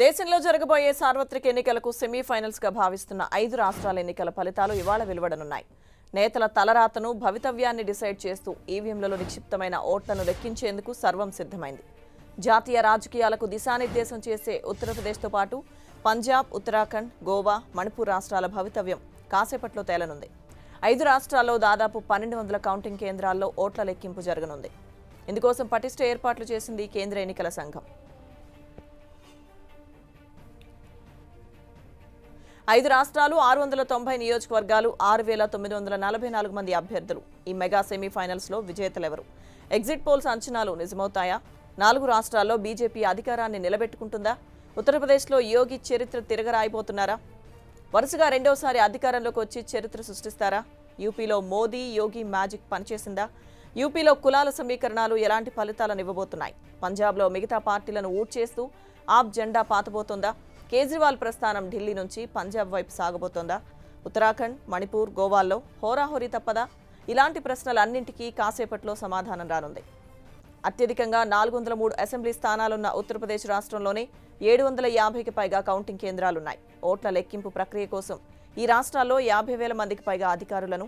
దేశంలో జరగబోయే సార్వత్రిక ఎన్నికలకు సెమీఫైనల్స్ గా భావిస్తున్న 5 రాష్ట్రాల ఎన్నికల ఫలితాలు ఇవాళ వెలువడనున్నాయి. నేతల తలరాతను భవితవ్యాన్ని డిసైడ్ చేస్తూ ఈవీఎంలలో నిక్షిప్తమైన ఓట్లను లెక్కించేందుకు సర్వం సిద్ధమైంది. జాతీయ రాజకీయాలకు దిశానిర్దేశం చేసే ఉత్తరప్రదేశ్తో పాటు పంజాబ్, ఉత్తరాఖండ్, గోవా, మణిపూర్ రాష్ట్రాల భవితవ్యం కాసేపట్లో తేలనుంది. 5 రాష్ట్రాల్లో దాదాపు 1200 కౌంటింగ్ కేంద్రాల్లో ఓట్ల లెక్కింపు జరగనుంది. ఇందుకోసం పటిష్ట ఏర్పాట్లు చేసింది కేంద్ర ఎన్నికల సంఘం. 5 రాష్ట్రాలు, 690 నియోజకవర్గాలు, 6944 మంది అభ్యర్థులు. ఈ మెగా సెమీఫైనల్స్లో విజేతలెవరు? ఎగ్జిట్ పోల్స్ అంచనాలు నిజమవుతాయా? 4 రాష్ట్రాల్లో బీజేపీ అధికారాన్ని నిలబెట్టుకుంటుందా? ఉత్తరప్రదేశ్లో యోగి చరిత్ర తిరగరాయిపోతున్నారా? వరుసగా రెండోసారి అధికారంలోకి వచ్చి చరిత్ర సృష్టిస్తారా? యూపీలో మోదీ యోగి మ్యాజిక్ పనిచేసిందా? యూపీలో కులాల సమీకరణాలు ఎలాంటి ఫలితాలను ఇవ్వబోతున్నాయి? పంజాబ్లో మిగతా పార్టీలను ఊడ్చేస్తూ ఆప్ జెండా పాతబోతోందా? కేజ్రీవాల్ ప్రస్థానం ఢిల్లీ నుంచి పంజాబ్ వైపు సాగబోతోందా? ఉత్తరాఖండ్, మణిపూర్, గోవాల్లో హోరాహోరీ తప్పదా? ఇలాంటి ప్రశ్నలన్నింటికీ కాసేపట్లో సమాధానం రానుంది. అత్యధికంగా 403 అసెంబ్లీ స్థానాలున్న ఉత్తరప్రదేశ్ రాష్ట్రంలోనే 750కి పైగా కౌంటింగ్ కేంద్రాలున్నాయి. ఓట్ల లెక్కింపు ప్రక్రియ కోసం ఈ రాష్ట్రాల్లో 50,000 మందికి పైగా అధికారులను,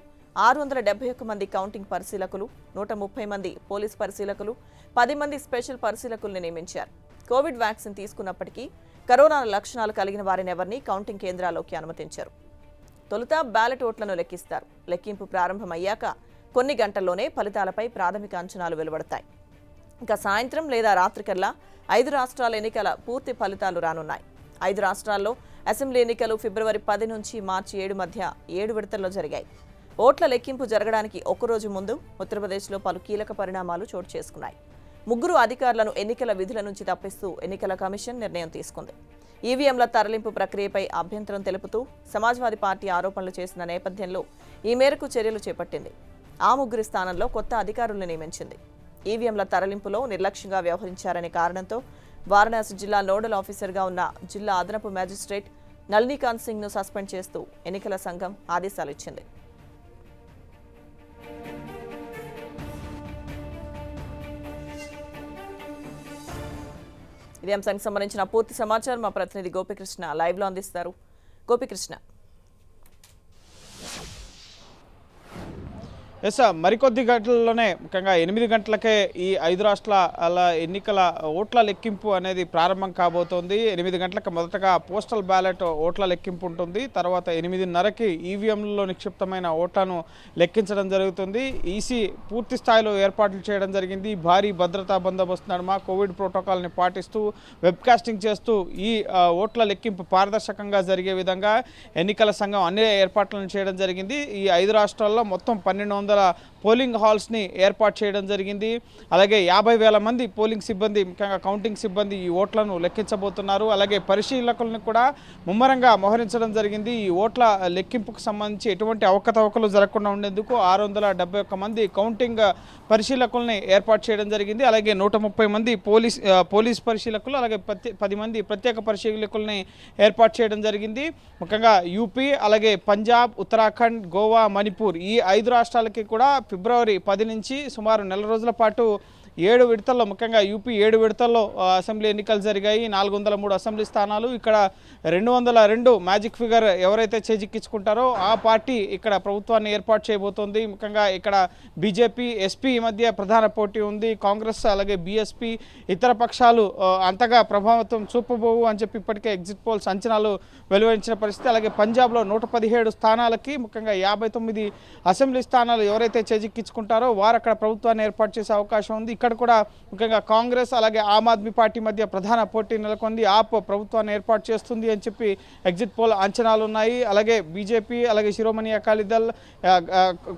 671 మంది కౌంటింగ్ పరిశీలకులు, 130 మంది పోలీస్ పరిశీలకులు, 10 మంది స్పెషల్ పరిశీలకుల్ని నియమించారు. కోవిడ్ వ్యాక్సిన్ తీసుకున్నప్పటికీ కరోనా లక్షణాలు కలిగిన వారిని ఎవరిని కౌంటింగ్ కేంద్రాల్లోకి అనుమతించారు. తొలుత బ్యాలెట్ ఓట్లను లెక్కిస్తారు. లెక్కింపు ప్రారంభమయ్యాక కొన్ని గంటల్లోనే ఫలితాలపై ప్రాథమిక అంచనాలు వెలువడతాయి. ఇంకా సాయంత్రం లేదా రాత్రికల్లా 5 రాష్ట్రాల ఎన్నికల పూర్తి ఫలితాలు రానున్నాయి. 5 రాష్ట్రాల్లో అసెంబ్లీ ఎన్నికలు ఫిబ్రవరి 10 నుంచి మార్చి 7 మధ్య 7 విడతల్లో జరిగాయి. ఓట్ల లెక్కింపు జరగడానికి ఒక్కరోజు ముందు ఉత్తరప్రదేశ్లో పలు కీలక పరిణామాలు చోటు చేసుకున్నాయి. 3 అధికారులను ఎన్నికల విధుల నుంచి తప్పిస్తూ ఎన్నికల కమిషన్ నిర్ణయం తీసుకుంది. ఈవీఎంల తరలింపు ప్రక్రియపై అభ్యంతరం తెలుపుతూ సమాజ్వాదీ పార్టీ ఆరోపణలు చేసిన నేపథ్యంలో ఈ మేరకు చర్యలు చేపట్టింది. ఆ 3 స్థానంలో కొత్త అధికారులను నియమించింది. ఈవీఎంల తరలింపులో నిర్లక్ష్యంగా వ్యవహరించారనే కారణంతో వారణాసి జిల్లా నోడల్ ఆఫీసర్గా ఉన్న జిల్లా అదనపు మ్యాజిస్ట్రేట్ నళినీకాంత్ సింగ్ను సస్పెండ్ చేస్తూ ఎన్నికల సంఘం ఆదేశాలు ఇచ్చింది. ఇదే అంశానికి సంబంధించిన పూర్తి సమాచారం మా ప్రతినిధి గోపికృష్ణ లైవ్లో అందిస్తారు. గోపికృష్ణ, మరికొద్ది గంటల్లోనే ముఖ్యంగా 8 గంటలకే ఈ 5 రాష్ట్రాల ఎన్నికల ఓట్ల లెక్కింపు అనేది ప్రారంభం కాబోతోంది. 8 గంటలకు మొదటగా పోస్టల్ బ్యాలెట్ ఓట్ల లెక్కింపు ఉంటుంది. తర్వాత 8:30కి ఈవీఎంలలో నిక్షిప్తమైన ఓట్లను లెక్కించడం జరుగుతుంది. ఈసీ పూర్తి స్థాయిలో ఏర్పాట్లు చేయడం జరిగింది. భారీ భద్రతా బందోబస్తు నడుమ కోవిడ్ ప్రోటోకాల్ని పాటిస్తూ వెబ్కాస్టింగ్ చేస్తూ ఈ ఓట్ల లెక్కింపు పారదర్శకంగా జరిగే విధంగా ఎన్నికల సంఘం అన్ని ఏర్పాట్లను చేయడం జరిగింది. ఈ 5 రాష్ట్రాల్లో మొత్తం 1200 పోలింగ్ హాల్స్ని ఏర్పాటు చేయడం జరిగింది. అలాగే 50,000 మంది పోలింగ్ సిబ్బంది, ముఖ్యంగా కౌంటింగ్ సిబ్బంది ఈ ఓట్లను లెక్కించబోతున్నారు. అలాగే పరిశీలకులను కూడా ముమ్మరంగా మోహరించడం జరిగింది. ఈ ఓట్ల లెక్కింపుకు సంబంధించి ఎటువంటి అవకతవకలు జరగకుండా ఉండేందుకు 671 మంది కౌంటింగ్ పరిశీలకుల్ని ఏర్పాటు చేయడం జరిగింది. అలాగే 130 మంది పోలీస్ పరిశీలకులు, అలాగే 10 మంది ప్రత్యేక పరిశీలకుల్ని ఏర్పాటు చేయడం జరిగింది. ముఖ్యంగా యూపీ, అలాగే పంజాబ్, ఉత్తరాఖండ్, గోవా, మణిపూర్ ఈ 5 రాష్ట్రాలకి కూడా ఫిబ్రవరి 10 నుంచి సుమారు నెల రోజుల పాటు 7 విడతల్లో, ముఖ్యంగా యూపీ 7 విడతల్లో అసెంబ్లీ ఎన్నికలు జరిగాయి. 403 అసెంబ్లీ స్థానాలు. ఇక్కడ 202 మ్యాజిక్ ఫిగర్ ఎవరైతే చేజిక్కించుకుంటారో ఆ పార్టీ ఇక్కడ ప్రభుత్వాన్ని ఏర్పాటు చేయబోతోంది. ముఖ్యంగా ఇక్కడ బీజేపీ, ఎస్పీ మధ్య ప్రధాన పోటీ ఉంది. కాంగ్రెస్, అలాగే బీఎస్పీ ఇతర పక్షాలు అంతగా ప్రభావితం చూపబోవు అని చెప్పి ఇప్పటికే ఎగ్జిట్ పోల్స్ అంచనాలు వెలువరించిన పరిస్థితి. అలాగే పంజాబ్లో 117 స్థానాలకి, ముఖ్యంగా 59 అసెంబ్లీ స్థానాలు ఎవరైతే చేజిక్కించుకుంటారో వారు అక్కడ ప్రభుత్వాన్ని ఏర్పాటు చేసే అవకాశం ఉంది. ఇక్కడ కూడా ముఖ్యంగా కాంగ్రెస్, అలాగే ఆమ్ ఆద్మీ పార్టీ మధ్య ప్రధాన పోటీ నెలకొంది. ఆప్ ప్రభుత్వాన్ని ఏర్పాటు చేస్తుంది అని చెప్పి ఎగ్జిట్ పోల్ అంచనాలు ఉన్నాయి. అలాగే బీజేపీ, అలాగే శిరోమణి అకాలీదళ్,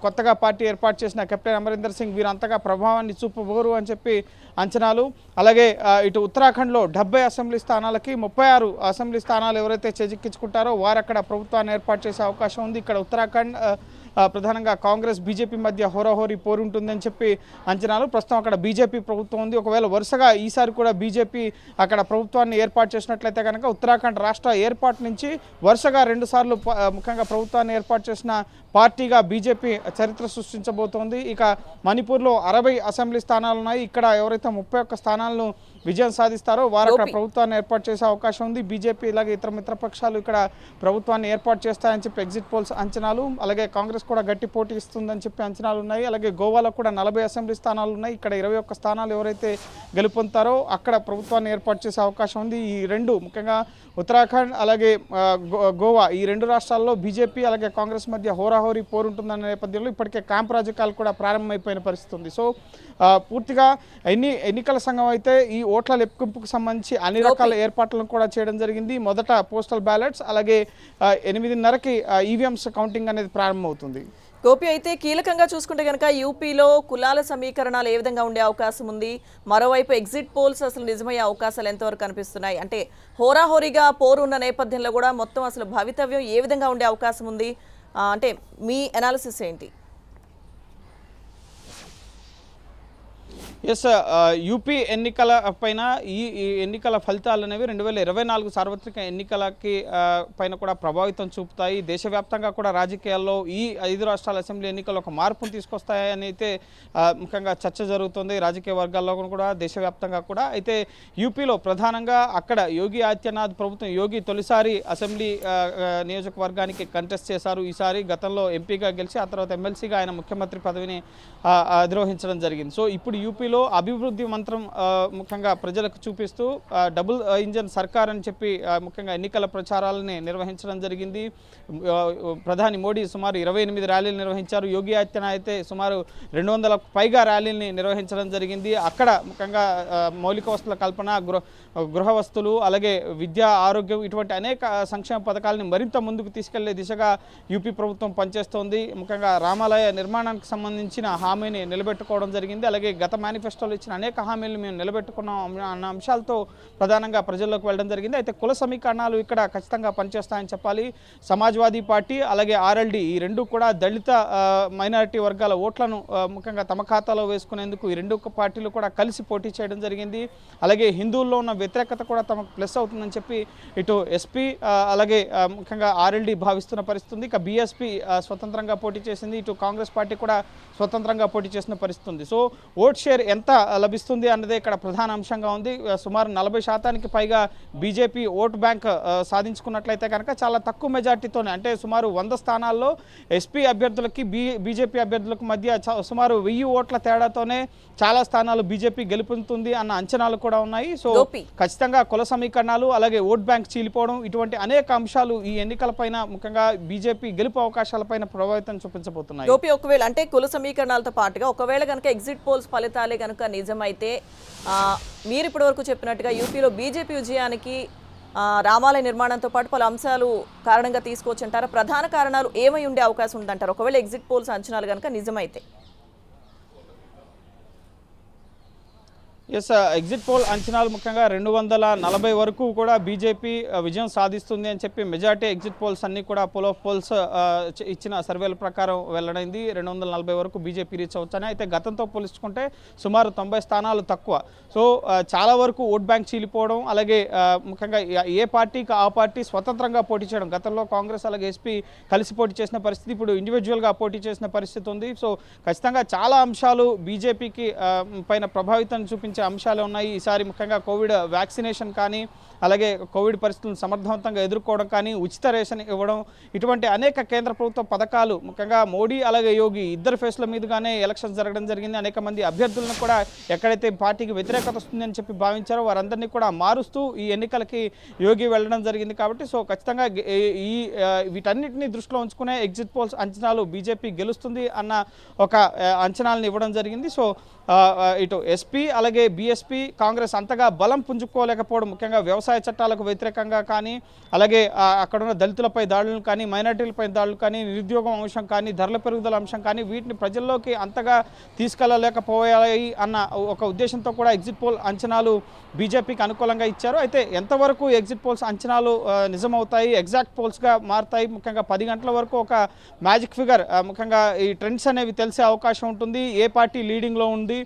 కొత్తగా పార్టీ ఏర్పాటు చేసిన కెప్టెన్ అమరీందర్ సింగ్ వీరంతగా ప్రభావాన్ని చూపబోరు అని చెప్పి అంచనాలు. అలాగే ఇటు ఉత్తరాఖండ్లో 70 అసెంబ్లీ స్థానాలకి 36 అసెంబ్లీ స్థానాలు ఎవరైతే చేజిక్కించుకుంటారో వారు అక్కడ ప్రభుత్వాన్ని ఏర్పాటు చేసే అవకాశం ఉంది. ఇక్కడ ఉత్తరాఖండ్ ప్రధానంగా కాంగ్రెస్, బీజేపీ మధ్య హోరాహోరీ పోరు ఉంటుందని చెప్పి అంచనాలు. ప్రస్తుతం అక్కడ బీజేపీ ప్రభుత్వం ఉంది. ఒకవేళ వరుసగా ఈసారి కూడా బీజేపీ అక్కడ ప్రభుత్వాన్ని ఏర్పాటు చేసినట్లయితే కనుక ఉత్తరాఖండ్ రాష్ట్ర ఏర్పాటు నుంచి వరుసగా 2 సార్లు ముఖ్యంగా ప్రభుత్వాన్ని ఏర్పాటు చేసిన పార్టీగా బీజేపీ చరిత్ర సృష్టించబోతోంది. ఇక మణిపూర్లో 60 అసెంబ్లీ స్థానాలు ఉన్నాయి. ఇక్కడ ఎవరైతే 31 స్థానాలను విజయం సాధిస్తారో వారు అక్కడ ప్రభుత్వాన్ని ఏర్పాటు చేసే అవకాశం ఉంది. బీజేపీ ఇలాగే ఇతర మిత్రపక్షాలు ఇక్కడ ప్రభుత్వాన్ని ఏర్పాటు చేస్తాయని చెప్పి ఎగ్జిట్ పోల్స్ అంచనాలు, అలాగే కాంగ్రెస్ కూడా గట్టి పోటీ ఇస్తుందని చెప్పి అంచనాలు ఉన్నాయి. అలాగే గోవాలో కూడా 40 అసెంబ్లీ స్థానాలు ఉన్నాయి. ఇక్కడ 21 స్థానాలు ఎవరైతే గెలుపొందుతారో అక్కడ ప్రభుత్వాన్ని ఏర్పాటు చేసే అవకాశం ఉంది. ఈ రెండు ముఖ్యంగా ఉత్తరాఖండ్ అలాగే గోవా ఈ రెండు రాష్ట్రాల్లో బీజేపీ అలాగే కాంగ్రెస్ మధ్య హోరాహోరీ పోరుంటుందన్న నేపథ్యంలో ఇప్పటికే క్యాంప్ రాజకీయాలు కూడా ప్రారంభమైపోయిన పరిస్థితి ఉంది. సో పూర్తిగా ఎన్నికల సంఘం అయితే ఈ ఓట్ల లెక్కింపుకు సంబంధించి అన్ని రకాల ఏర్పాట్లను కూడా చేయడం జరిగింది. మొదట పోస్టల్ బ్యాలెట్స్, అలాగే 8:30కి ఈవీఎంస్ కౌంటింగ్ అనేది ప్రారంభమవుతుంది. గోపి, అయితే కీలకంగా చూసుకుంటే కనుక యూపీలో కులాల సమీకరణాలు ఏ విధంగా ఉండే అవకాశం ఉంది? మరోవైపు ఎగ్జిట్ పోల్స్ అసలు నిజమయ్యే అవకాశాలు ఎంతవరకు కనిపిస్తున్నాయి? అంటే హోరాహోరీగా పోరు ఉన్న నేపథ్యంలో కూడా మొత్తం అసలు భవితవ్యం ఏ విధంగా ఉండే అవకాశం ఉంది? అంటే మీ అనాలిసిస్ ఏంటి? ఎస్, యూపీ ఎన్నికల పైన ఈ ఎన్నికల ఫలితాలు అనేవి 2024 సార్వత్రిక ఎన్నికలకి పైన కూడా ప్రభావితం చూపుతాయి. దేశవ్యాప్తంగా కూడా రాజకీయాల్లో ఈ 5 రాష్ట్రాల అసెంబ్లీ ఎన్నికలు ఒక మార్పును తీసుకొస్తాయని అయితే ముఖ్యంగా చర్చ జరుగుతుంది రాజకీయ వర్గాల్లో కూడా, దేశవ్యాప్తంగా కూడా. అయితే యూపీలో ప్రధానంగా అక్కడ యోగి ఆదిత్యనాథ్ ప్రభుత్వం, యోగి తొలిసారి అసెంబ్లీ నియోజకవర్గానికి కంటెస్ట్ చేశారు. ఈసారి గతంలో ఎంపీగా గెలిచి ఆ తర్వాత ఎమ్మెల్సీగా ఆయన ముఖ్యమంత్రి పదవిని అధిరోహించడం జరిగింది. సో ఇప్పుడు యూపీలో అభివృద్ధి మంత్రం ముఖ్యంగా ప్రజలకు చూపిస్తూ డబుల్ ఇంజన్ సర్కార్ అని చెప్పి ముఖ్యంగా ఎన్నికల ప్రచారాలని నిర్వహించడం జరిగింది. ప్రధాని మోడీ సుమారు 28 ర్యాలీలు నిర్వహించారు. యోగి ఆదిత్యనాథ్ అయితే సుమారు 200లకు పైగా ర్యాలీని నిర్వహించడం జరిగింది. అక్కడ ముఖ్యంగా మౌలిక వస్తువుల కల్పన, గృహ వస్తువులు, అలాగే విద్య, ఆరోగ్యం ఇటువంటి అనేక సంక్షేమ పథకాలను మరింత ముందుకు తీసుకెళ్లే దిశగా యూపీ ప్రభుత్వం పనిచేస్తోంది. ముఖ్యంగా రామాలయ నిర్మాణానికి సంబంధించిన హామీని నిలబెట్టుకోవడం జరిగింది. అలాగే గత మేనిఫెస్టోలో ఇచ్చిన అనేక హామీలు మేము నిలబెట్టుకున్నాం అన్న అంశాలతో ప్రధానంగా ప్రజల్లోకి వెళ్ళడం జరిగింది. అయితే కుల సమీకరణాలు ఇక్కడ ఖచ్చితంగా పనిచేస్తాయని చెప్పాలి. సమాజ్వాదీ పార్టీ అలాగే ఆర్ఎల్డీ ఈ రెండు కూడా దళిత మైనారిటీ వర్గాల ఓట్లను ముఖ్యంగా తమ ఖాతాలో వేసుకునేందుకు ఈ రెండు పార్టీలు కూడా కలిసి పోటీ చేయడం జరిగింది. అలాగే హిందువుల్లో ఉన్న వ్యతిరేకత కూడా తమకు ప్లస్ అవుతుందని చెప్పి ఇటు ఎస్పీ అలాగే ముఖ్యంగా ఆర్ఎల్డీ భావిస్తున్న పరిస్థితి ఉంది. ఇక బీఎస్పీ స్వతంత్రంగా పోటీ చేసింది. ఇటు కాంగ్రెస్ పార్టీ కూడా స్వతంత్రంగా పోటీ చేసిన పరిస్థితి ఉంది. సో ఓట్ షేర్ ఎంత లభిస్తుంది అన్నదే ఇక్కడ ప్రధాన అంశంగా ఉంది. సుమారు 40% పైగా బీజేపీ ఓట్ బ్యాంక్ సాధించుకున్నట్లయితే కనుక చాలా తక్కువ మెజార్టీతోనే, అంటే సుమారు 100 స్థానాల్లో ఎస్పీ అభ్యర్థులకి బీజేపీ అభ్యర్థులకు మధ్య సుమారు 1000 ఓట్ల తేడాతోనే చాలా స్థానాలు బీజేపీ గెలుపొందుతుంది అన్న అంచనాలు కూడా ఉన్నాయి. సో ఖచ్చితంగా కుల సమీకరణాలు అలాగే ఓట్ బ్యాంక్ చీలిపోవడం ఇటువంటి అనేక అంశాలు ఈ ఎన్నికలపైన ముఖ్యంగా బీజేపీ గెలుపు అవకాశాలపైన ప్రభావితం చూపించబోతున్నాయి. గోపి, ఒకవేళ అంటే కుల సమీకరణాలతో పాటుగా ఒకవేళ కనుక ఎగ్జిట్ పోల్స్ ఫలితాలే కనుక నిజమైతే మీరు ఇప్పటివరకు చెప్పినట్టుగా యూపీలో బీజేపీ విజయానికి రామాలయ నిర్మాణంతో పాటు పలు అంశాలు కారణంగా తీసుకోవచ్చు అంటారా? ప్రధాన కారణాలు ఏమై ఉండే అవకాశం ఉందంటారు ఒకవేళ ఎగ్జిట్ పోల్స్ అంచనాలు కనుక నిజమైతే? ఎస్, ఎగ్జిట్ పోల్ అంచనాలు ముఖ్యంగా 240 వరకు కూడా బీజేపీ విజయం సాధిస్తుంది అని చెప్పి మెజార్టీ ఎగ్జిట్ పోల్స్ అన్నీ కూడా పోల్ ఆఫ్ పోల్స్ ఇచ్చిన సర్వేల ప్రకారం వెల్లడైంది. 240 వరకు బీజేపీ రీచ్ అవుతాయి. అయితే గతంతో పోల్చుకుంటే సుమారు 90 స్థానాలు తక్కువ. సో చాలా వరకు ఓట్ బ్యాంక్ చీలిపోవడం, అలాగే ముఖ్యంగా ఏ పార్టీకి ఆ పార్టీ స్వతంత్రంగా పోటీ చేయడం. గతంలో కాంగ్రెస్ అలాగే ఎస్పీ కలిసి పోటీ చేసిన పరిస్థితి, ఇప్పుడు ఇండివిజువల్గా పోటీ చేసిన పరిస్థితి ఉంది. సో ఖచ్చితంగా చాలా అంశాలు బీజేపీకి పైన ప్రభావితం చూపించే అంశాలు ఉన్నాయి. ఈసారి ముఖ్యంగా కోవిడ్ వ్యాక్సినేషన్ కానీ, అలాగే కోవిడ్ పరిస్థితులను సమర్థవంతంగా ఎదుర్కోవడం కానీ, ఉచిత రేషన్ ఇవ్వడం, ఇటువంటి అనేక కేంద్ర ప్రభుత్వ పథకాలు ముఖ్యంగా మోడీ అలాగే యోగి ఇద్దరు ఫేస్ల మీదుగానే ఎలక్షన్స్ జరగడం జరిగింది. అనేక మంది అభ్యర్థులను కూడా ఎక్కడైతే పార్టీకి వ్యతిరేకత వస్తుందని చెప్పి భావించారో వారందరినీ కూడా మారుస్తూ ఈ ఎన్నికలకి యోగి వెళ్ళడం జరిగింది. కాబట్టి సో ఖచ్చితంగా ఈ వీటన్నిటిని దృష్టిలో ఉంచుకునే ఎగ్జిట్ పోల్స్ అంచనాలు బీజేపీ గెలుస్తుంది అన్న ఒక అంచనాలను ఇవ్వడం జరిగింది. సో ఇటు ఎస్పీ అలాగే బీఎస్పీ కాంగ్రెస్ అంతగా బలం పుంజుకోలేకపోవడం, ముఖ్యంగా వ్యవసాయ చట్టాలకు వ్యతిరేకంగా కానీ, అలాగే అక్కడున్న దళితులపై దాడులు కానీ, మైనార్టీలపై దాడులు కానీ, నిరుద్యోగం అంశం కానీ, ధరల పెరుగుదల అంశం కానీ వీటిని ప్రజల్లోకి అంతగా తీసుకెళ్లలేకపోయాయి అన్న ఒక ఉద్దేశంతో కూడా ఎగ్జిట్ పోల్ అంచనాలు బీజేపీకి అనుకూలంగా ఇచ్చారు. అయితే ఎంతవరకు ఎగ్జిట్ పోల్స్ అంచనాలు నిజమవుతాయి, ఎగ్జాక్ట్ పోల్స్గా మారుతాయి, ముఖ్యంగా 10 గంటల వరకు ఒక మ్యాజిక్ ఫిగర్ ముఖ్యంగా ఈ ట్రెండ్స్ అనేవి తెలిసే అవకాశం ఉంటుంది. ఏ పార్టీ లీడింగ్లో ఉంది,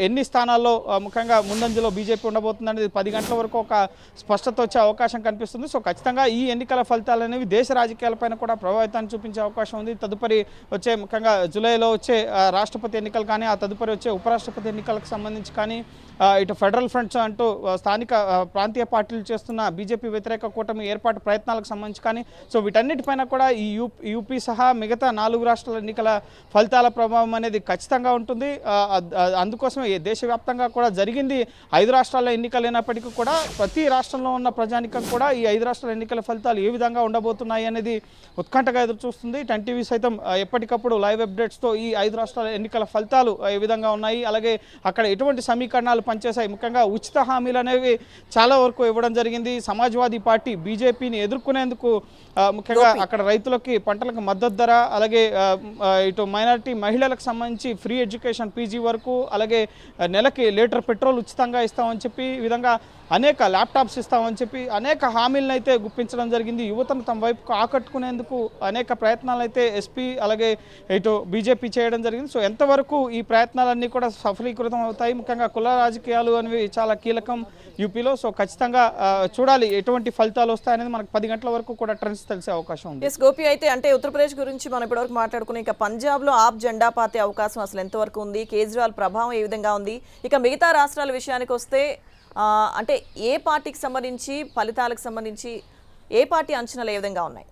ఎన్ని స్థానాల్లో ముఖ్యంగా ముందంజలో బీజేపీ ఉండబోతుంది అనేది 10 గంటల వరకు ఒక స్పష్టత వచ్చే అవకాశం కనిపిస్తుంది. సో ఖచ్చితంగా ఈ ఎన్నికల ఫలితాలు అనేవి దేశ రాజకీయాలపైన కూడా ప్రభావితాన్ని చూపించే అవకాశం ఉంది. తదుపరి వచ్చే ముఖ్యంగా జూలైలో వచ్చే రాష్ట్రపతి ఎన్నికలు కానీ, ఆ తదుపరి వచ్చే ఉపరాష్ట్రపతి ఎన్నికలకు సంబంధించి కానీ, ఇటు ఫెడరల్ ఫ్రంట్స్ అంటూ స్థానిక ప్రాంతీయ పార్టీలు చేస్తున్న బీజేపీ వ్యతిరేక కూటమి ఏర్పాటు ప్రయత్నాలకు సంబంధించి కానీ, సో వీటన్నిటిపైన కూడా ఈ యూపీ సహా మిగతా 4 రాష్ట్రాల ఎన్నికల ఫలితాల ప్రభావం అనేది ఖచ్చితంగా ఉంటుంది. అందుకోసమే దేశవ్యాప్తంగా కూడా జరిగింది 5 రాష్ట్రాల ఎన్నికలు అయినప్పటికీ కూడా ప్రతి రాష్ట్రంలో ఉన్న ప్రజానికం కూడా ఈ 5 రాష్ట్రాల ఎన్నికల ఫలితాలు ఏ విధంగా ఉండబోతున్నాయి అనేది ఉత్కంఠగా ఎదురు చూస్తుంది. 10 టీవీ సైతం ఎప్పటికప్పుడు లైవ్ అప్డేట్స్తో ఈ 5 రాష్ట్రాల ఎన్నికల ఫలితాలు ఏ విధంగా ఉన్నాయి, అలాగే అక్కడ ఎటువంటి సమీకరణాలు పనిచేశాయి, ముఖ్యంగా ఉచిత హామీలు అనేవి చాలా వరకు ఇవ్వడం జరిగింది. సమాజ్వాదీ పార్టీ బీజేపీని ఎదుర్కొనేందుకు ముఖ్యంగా అక్కడ రైతులకి పంటలకు మద్దతు ధర, అలాగే ఇటు మైనారిటీ మహిళలకు సంబంధించి ఫ్రీ ఎడ్యుకేషన్ పీజీ వరకు, అలాగే నెలకి లీటర్ పెట్రోల్ ఉచితంగా ఇస్తామని చెప్పి, ఈ విధంగా అనేక ల్యాప్టాప్స్ ఇస్తామని చెప్పి అనేక హామీలను అయితే గుప్పించడం జరిగింది. యువతను తమ వైపుకు ఆకట్టుకునేందుకు అనేక ప్రయత్నాలు అయితే ఎస్పీ అలాగే ఇటు బీజేపీ చేయడం జరిగింది. సో ఎంతవరకు ఈ ప్రయత్నాలన్నీ కూడా సఫలీకృతం అవుతాయి, ముఖ్యంగా కుల రాజకీయాలు అనేవి చాలా కీలకం యూపీలో. సో ఖచ్చితంగా చూడాలి ఎటువంటి ఫలితాలు వస్తాయనేది మనకు 10 గంటల వరకు కూడా ట్రెండ్స్ తెలిసే అవకాశం ఉంది. గోపి, అయితే అంటే ఉత్తరప్రదేశ్ గురించి మనం ఇప్పటివరకు మాట్లాడుకుని, ఇక పంజాబ్లో ఆప్ జెండా పాతే అవకాశం అసలు ఎంతవరకు ఉంది, కేజ్రీవాల్ ప్రభావం ఏ విధంగా ఉంది, ఇక మిగతా రాష్ట్రాల విషయానికి వస్తే అంటే ఏ పార్టీకి సంబంధించి ఫలితాలకు సంబంధించి ఏ పార్టీ అంచనాలు ఏ విధంగా ఉన్నాయి?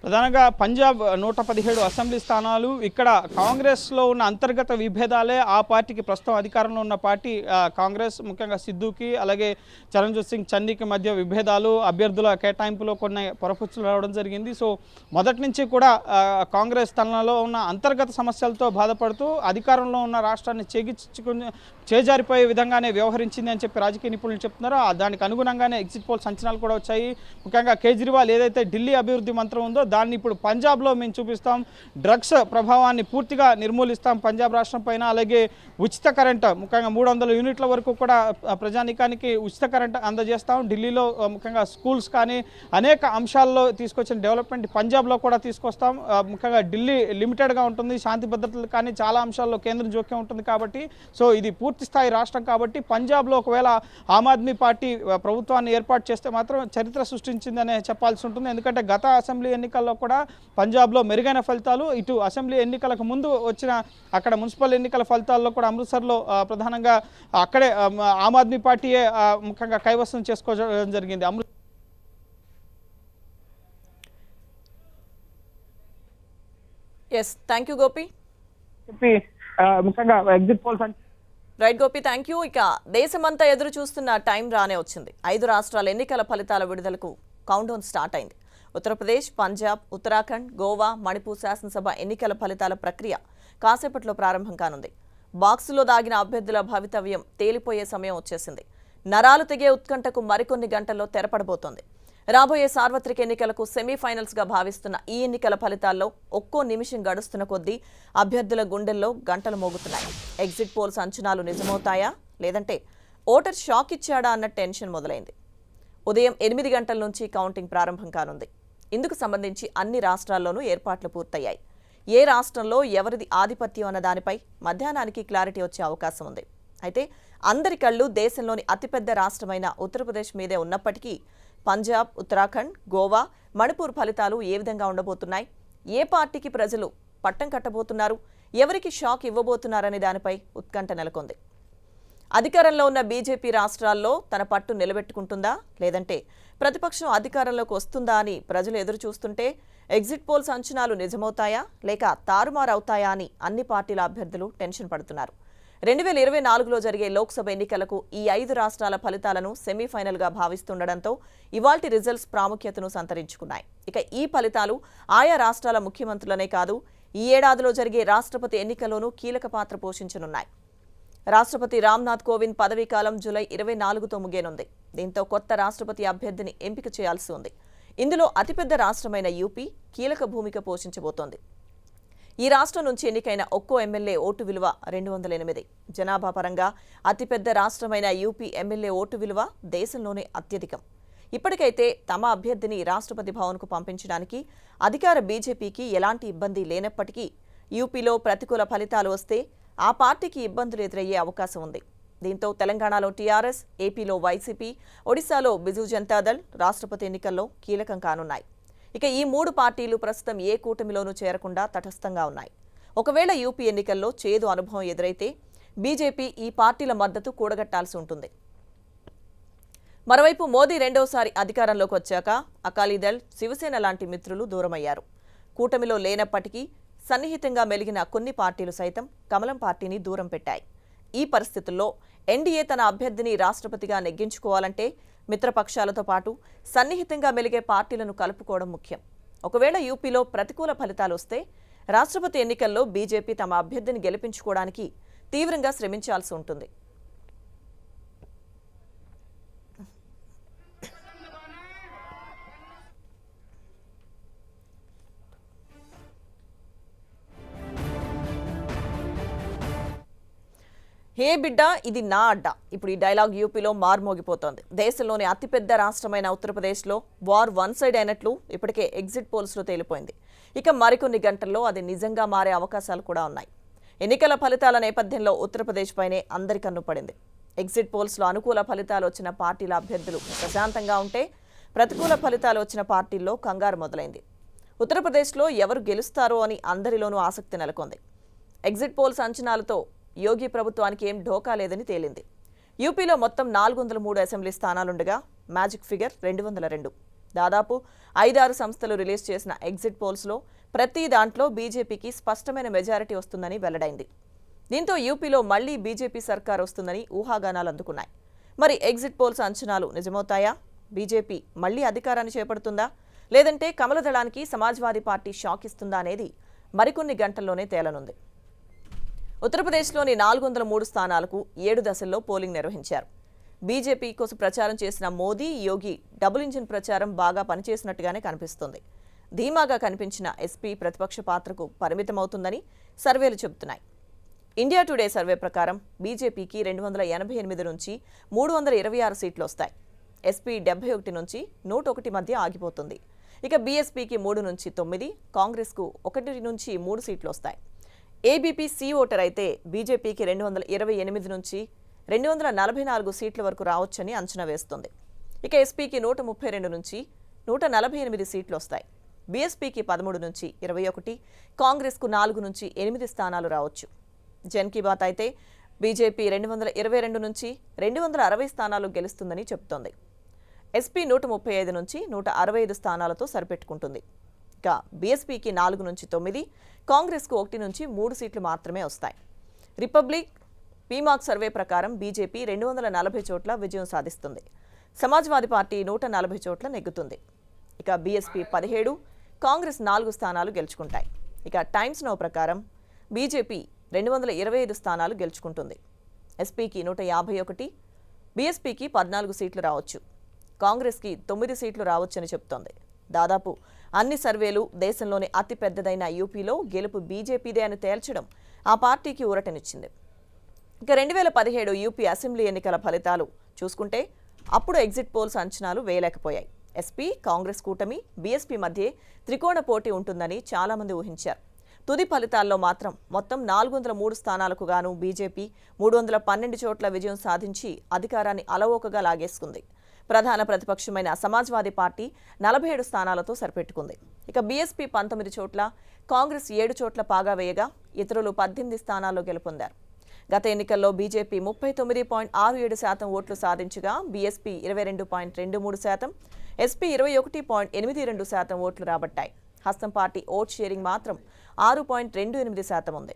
ప్రధానంగా పంజాబ్ 117 అసెంబ్లీ స్థానాలు, ఇక్కడ కాంగ్రెస్లో ఉన్న అంతర్గత విభేదాలే ఆ పార్టీకి ప్రస్తుతం అధికారంలో ఉన్న పార్టీ కాంగ్రెస్, ముఖ్యంగా సిద్ధుకి అలాగే చరణ్జీత్ సింగ్ చన్నీకి మధ్య విభేదాలు, అభ్యర్థుల కేటాయింపులో కొన్ని పొరపుచ్చులు రావడం జరిగింది. సో మొదటి నుంచి కూడా కాంగ్రెస్ తనలో ఉన్న అంతర్గత సమస్యలతో బాధపడుతూ అధికారంలో ఉన్న రాష్ట్రాన్ని చేజారిపోయే విధంగానే వ్యవహరించింది అని చెప్పి రాజకీయ నిపుణులు చెప్తున్నారు. దానికి అనుగుణంగానే ఎగ్జిట్ పోల్స్ అంచనాలు కూడా వచ్చాయి. ముఖ్యంగా కేజ్రీవాల్ ఏదైతే ఢిల్లీ అభివృద్ధి మంత్రం ఉందో దాన్ని ఇప్పుడు పంజాబ్లో మేము చూపిస్తాం, డ్రగ్స్ ప్రభావాన్ని పూర్తిగా నిర్మూలిస్తాం పంజాబ్ రాష్ట్రం పైన, అలాగే ఉచిత కరెంట్ ముఖ్యంగా 300 యూనిట్ల వరకు కూడా ప్రజానికానికి ఉచిత కరెంట్ అందజేస్తాం. ఢిల్లీలో ముఖ్యంగా స్కూల్స్ కానీ అనేక అంశాల్లో తీసుకొచ్చిన డెవలప్మెంట్ పంజాబ్లో కూడా తీసుకొస్తాం. ముఖ్యంగా ఢిల్లీ లిమిటెడ్గా ఉంటుంది, శాంతి భద్రతలు కానీ చాలా అంశాల్లో కేంద్రం జోక్యం ఉంటుంది కాబట్టి, సో ఇది పూర్తి స్థాయి రాష్ట్రం కాబట్టి పంజాబ్లో ఒకవేళ ఆమ్ ఆద్మీ పార్టీ ప్రభుత్వాన్ని ఏర్పాటు చేస్తే మాత్రం చరిత్ర సృష్టించిందనే చెప్పాల్సి ఉంటుంది. ఎందుకంటే గత అసెంబ్లీ ఎన్నికల్లో కూడా పంజాబ్లో మెరుగైన ఫలితాలు, ఇటు అసెంబ్లీ ఎన్నికలకు ముందు వచ్చిన అక్కడ మున్సిపల్ ఎన్నికల ఫలితాల్లో కూడా అమృత్సర్లో ప్రధానంగా అక్కడే ఆమ్ ఆద్మీ పార్టీయే ముఖ్యంగా కైవసం చేసుకోవడం జరిగింది. Thank you Gopi. ముఖ్యంగా exit polls right Gopi, thank you. ఇక దేశమంతా ఎదురు చూస్తున్న టైం రానే వచ్చింది. 5 రాష్ట్రాల ఎన్నికల ఫలితాల విడుదలకు కౌంట్డౌన్ స్టార్ట్ అయింది. ఉత్తరప్రదేశ్, పంజాబ్, ఉత్తరాఖండ్, గోవా, మణిపూర్ శాసనసభ ఎన్నికల ఫలితాల ప్రక్రియ కాసేపట్లో ప్రారంభం కానుంది. బాక్సులో దాగిన అభ్యర్థుల భవితవ్యం తేలిపోయే సమయం వచ్చేసింది. నరాలు తెగే ఉత్కంఠకు మరికొన్ని గంటల్లో తెరపడబోతోంది. రాబోయే సార్వత్రిక ఎన్నికలకు సెమీఫైనల్స్గా భావిస్తున్న ఈ ఎన్నికల ఫలితాల్లో ఒక్కో నిమిషం గడుస్తున్న కొద్దీ అభ్యర్థుల గుండెల్లో గంటలు మోగుతున్నాయి. ఎగ్జిట్ పోల్స్ అంచనాలు నిజమవుతాయా, లేదంటే ఓటర్ షాక్ ఇచ్చాడా అన్న టెన్షన్ మొదలైంది. ఉదయం 8 గంటల నుంచి కౌంటింగ్ ప్రారంభం కానుంది. ఇందుకు సంబంధించి అన్ని రాష్ట్రాల్లోనూ ఏర్పాట్లు పూర్తయ్యాయి. ఏ రాష్ట్రంలో ఎవరిది ఆధిపత్యం అన్న దానిపై మధ్యాహ్నానికి క్లారిటీ వచ్చే అవకాశం ఉంది. అయితే అందరి కళ్ళు దేశంలోని అతిపెద్ద రాష్ట్రమైన ఉత్తరప్రదేశ్ మీదే ఉన్నప్పటికీ పంజాబ్, ఉత్తరాఖండ్, గోవా, మణిపూర్ ఫలితాలు ఏ విధంగా ఉండబోతున్నాయి, ఏ పార్టీకి ప్రజలు పట్టం కట్టబోతున్నారు, ఎవరికి షాక్ ఇవ్వబోతున్నారనే దానిపై ఉత్కంఠ నెలకొంది. అధికారంలో ఉన్న బీజేపీ రాష్ట్రాల్లో తన పట్టు నిలబెట్టుకుంటుందా, లేదంటే ప్రతిపక్షం అధికారంలోకి వస్తుందా అని ప్రజలు ఎదురు చూస్తుంటే ఎగ్జిట్ పోల్స్ అంచనాలు నిజమవుతాయా లేక తారుమారవుతాయా అని అన్ని పార్టీల అభ్యర్థులు టెన్షన్ పడుతున్నారు. 2024లో జరిగే లోక్సభ ఎన్నికలకు ఈ 5 రాష్ట్రాల ఫలితాలను సెమీఫైనల్గా భావిస్తుండటంతో ఇవాల్టి రిజల్ట్స్ ప్రాముఖ్యతను సంతరించుకున్నాయి. ఇక ఈ ఫలితాలు ఆయా రాష్ట్రాల ముఖ్యమంత్రులనే కాదు, ఈ ఏడాదిలో జరిగే రాష్ట్రపతి ఎన్నికల్లోనూ కీలక పాత్ర పోషించనున్నాయి. రాష్ట్రపతి రామ్నాథ్ కోవింద్ పదవీకాలం జూలై 24తో ముగియనుంది. దీంతో కొత్త రాష్ట్రపతి అభ్యర్థిని ఎంపిక చేయాల్సి ఉంది. ఇందులో అతిపెద్ద రాష్ట్రమైన యూపీ కీలక భూమిక పోషించబోతోంది. ఈ రాష్ట్రం నుంచి ఎన్నికైన ఒక్కో ఎమ్మెల్యే ఓటు విలువ 208. జనాభా పరంగా అతిపెద్ద రాష్ట్రమైన యూపీ ఎమ్మెల్యే ఓటు విలువ దేశంలోనే అత్యధికం. ఇప్పటికైతే తమ అభ్యర్థిని రాష్ట్రపతి భవన్కు పంపించడానికి అధికార బీజేపీకి ఎలాంటి ఇబ్బంది లేనప్పటికీ యూపీలో ప్రతికూల ఫలితాలు వస్తే ఆ పార్టీకి ఇబ్బందులు ఎదురయ్యే అవకాశం ఉంది. దీంతో తెలంగాణలో టీఆర్ఎస్, ఏపీలో వైసీపీ, ఒడిశాలో బిజు జనతాదళ్ రాష్ట్రపతి ఎన్నికల్లో కీలకం కానున్నాయి. ఇక ఈ 3 పార్టీలు ప్రస్తుతం ఏ కూటమిలోనూ చేరకుండా తటస్థంగా ఉన్నాయి. ఒకవేళ యూపీ ఎన్నికల్లో చేదు అనుభవం ఎదురైతే బీజేపీ ఈ పార్టీల మద్దతు కూడగట్టాల్సి ఉంటుంది. మరోవైపు మోదీ రెండోసారి అధికారంలోకి వచ్చాక అకాలీదళ్, శివసేన లాంటి మిత్రులు దూరమయ్యారు. కూటమిలో లేనప్పటికీ సన్నిహితంగా మెలిగిన కొన్ని పార్టీలు సైతం కమలం పార్టీని దూరం పెట్టాయి. ఈ పరిస్థితుల్లో ఎన్డీఏ తన అభ్యర్థిని రాష్ట్రపతిగా నెగ్గించుకోవాలంటే మిత్రపక్షాలతో పాటు సన్నిహితంగా మెలిగే పార్టీలను కలుపుకోవడం ముఖ్యం. ఒకవేళ యూపీలో ప్రతికూల ఫలితాలు వస్తే రాష్ట్రపతి ఎన్నికల్లో బీజేపీ తమ అభ్యర్థిని గెలిపించుకోవడానికి తీవ్రంగా శ్రమించాల్సి ఉంటుంది. హే బిడ్డ, ఇది నా అడ్డ. ఇప్పుడు ఈ డైలాగ్ యూపీలో మార్మోగిపోతోంది. దేశంలోని అతిపెద్ద రాష్ట్రమైన ఉత్తరప్రదేశ్లో వార్ వన్ సైడ్ అయినట్లు ఇప్పటికే ఎగ్జిట్ పోల్స్లో తేలిపోయింది. ఇక మరికొన్ని గంటల్లో అది నిజంగా మారే అవకాశాలు కూడా ఉన్నాయి. ఎన్నికల ఫలితాల నేపథ్యంలో ఉత్తరప్రదేశ్ పైనే అందరి కన్ను పడింది. ఎగ్జిట్ పోల్స్లో అనుకూల ఫలితాలు వచ్చిన పార్టీల అభ్యర్థులు ప్రశాంతంగా ఉంటే, ప్రతికూల ఫలితాలు వచ్చిన పార్టీల్లో కంగారు మొదలైంది. ఉత్తరప్రదేశ్లో ఎవరు గెలుస్తారో అని అందరిలోనూ ఆసక్తి నెలకొంది. ఎగ్జిట్ పోల్స్ అంచనాలతో యోగి ప్రభుత్వానికి ఏం ఢోకా లేదని తేలింది. యూపీలో మొత్తం 403 అసెంబ్లీ స్థానాలుండగా మ్యాజిక్ ఫిగర్ 202. దాదాపు 5-6 సంస్థలు రిలీజ్ చేసిన ఎగ్జిట్ పోల్స్లో ప్రతి దాంట్లో బీజేపీకి స్పష్టమైన మెజారిటీ వస్తుందని వెల్లడైంది. దీంతో యూపీలో మళ్లీ బీజేపీ సర్కార్ వస్తుందని ఊహాగానాలు అందుకున్నాయి. మరి ఎగ్జిట్ పోల్స్ అంచనాలు నిజమవుతాయా? బీజేపీ మళ్లీ అధికారాన్ని చేపడుతుందా, లేదంటే కమలదళానికి సమాజ్వాదీ పార్టీ షాక్ ఇస్తుందా అనేది మరికొన్ని గంటల్లోనే తేలనుంది. ఉత్తరప్రదేశ్లోని 403 స్థానాలకు 7 దశల్లో పోలింగ్ నిర్వహించారు. బీజేపీ కోసం ప్రచారం చేసిన మోదీ, యోగి డబుల్ ఇంజిన్ ప్రచారం బాగా పనిచేసినట్టుగానే కనిపిస్తోంది. ధీమాగా కనిపించిన ఎస్పీ ప్రతిపక్ష పాత్రకు పరిమితమవుతుందని సర్వేలు చెబుతున్నాయి. ఇండియా టుడే సర్వే ప్రకారం బీజేపీకి 288 నుంచి 326 సీట్లు వస్తాయి. ఎస్పీ 71 నుంచి 101 మధ్య ఆగిపోతుంది. ఇక బీఎస్పీకి 3 నుంచి 9, కాంగ్రెస్కు 1 నుంచి 3 సీట్లు వస్తాయి. ఏబీపీ సి ఓటర్ అయితే బీజేపీకి 228 నుంచి 244 సీట్ల వరకు రావచ్చని అంచనా వేస్తోంది. ఇక ఎస్పీకి 132 నుంచి 148 సీట్లు వస్తాయి. బీఎస్పీకి 13 నుంచి 21, కాంగ్రెస్కు 4 నుంచి 8 స్థానాలు రావచ్చు. జన్ కీ బాత్ అయితే బీజేపీ 222 నుంచి 260 స్థానాలు గెలుస్తుందని చెబుతోంది. ఎస్పీ 135 నుంచి 165 స్థానాలతో సరిపెట్టుకుంటుంది. ఇక బీఎస్పీకి 4 నుంచి 9, కాంగ్రెస్కు 1 నుంచి 3 సీట్లు మాత్రమే వస్తాయి. రిపబ్లిక్ పీమార్క్ సర్వే ప్రకారం బీజేపీ 240 చోట్ల విజయం సాధిస్తుంది. సమాజ్వాదీ పార్టీ 140 చోట్ల నెగ్గుతుంది. ఇక బీఎస్పీ 17, కాంగ్రెస్ 4 స్థానాలు గెలుచుకుంటాయి. ఇక టైమ్స్ నౌ ప్రకారం బీజేపీ 225 స్థానాలు గెలుచుకుంటుంది. ఎస్పీకి 151, బీఎస్పీకి 14 సీట్లు రావచ్చు. కాంగ్రెస్కి 9 సీట్లు రావచ్చని చెబుతోంది. దాదాపు అన్ని సర్వేలు దేశంలోని అతిపెద్దదైన యూపీలో గెలుపు బీజేపీదే అని తేల్చడం ఆ పార్టీకి ఊరటనిచ్చింది. ఇక 2017 యూపీ అసెంబ్లీ ఎన్నికల ఫలితాలు చూసుకుంటే అప్పుడు ఎగ్జిట్ పోల్స్ అంచనాలు వేయలేకపోయాయి. ఎస్పీ, కాంగ్రెస్ కూటమి, బీఎస్పీ మధ్య త్రికోణ పోటీ ఉంటుందని చాలామంది ఊహించారు. తుది ఫలితాల్లో మాత్రం మొత్తం 403 స్థానాలకు గాను బీజేపీ 312 చోట్ల విజయం సాధించి అధికారాన్ని అలవోకగా లాగేసుకుంది. ప్రధాన ప్రతిపక్షమైన సమాజ్వాదీ పార్టీ 47 స్థానాలతో సరిపెట్టుకుంది. ఇక బీఎస్పీ 19 చోట్ల, కాంగ్రెస్ 7 చోట్ల పాగా వేయగా ఇతరులు 18 స్థానాల్లో గెలుపొందారు. గత ఎన్నికల్లో బీజేపీ 39.67% ఓట్లు సాధించగా బీఎస్పీ 22.23%, ఎస్పీ 21.82% ఓట్లు రాబట్టాయి. హస్తం పార్టీ ఓట్ షేరింగ్ మాత్రం 6.28% ఉంది.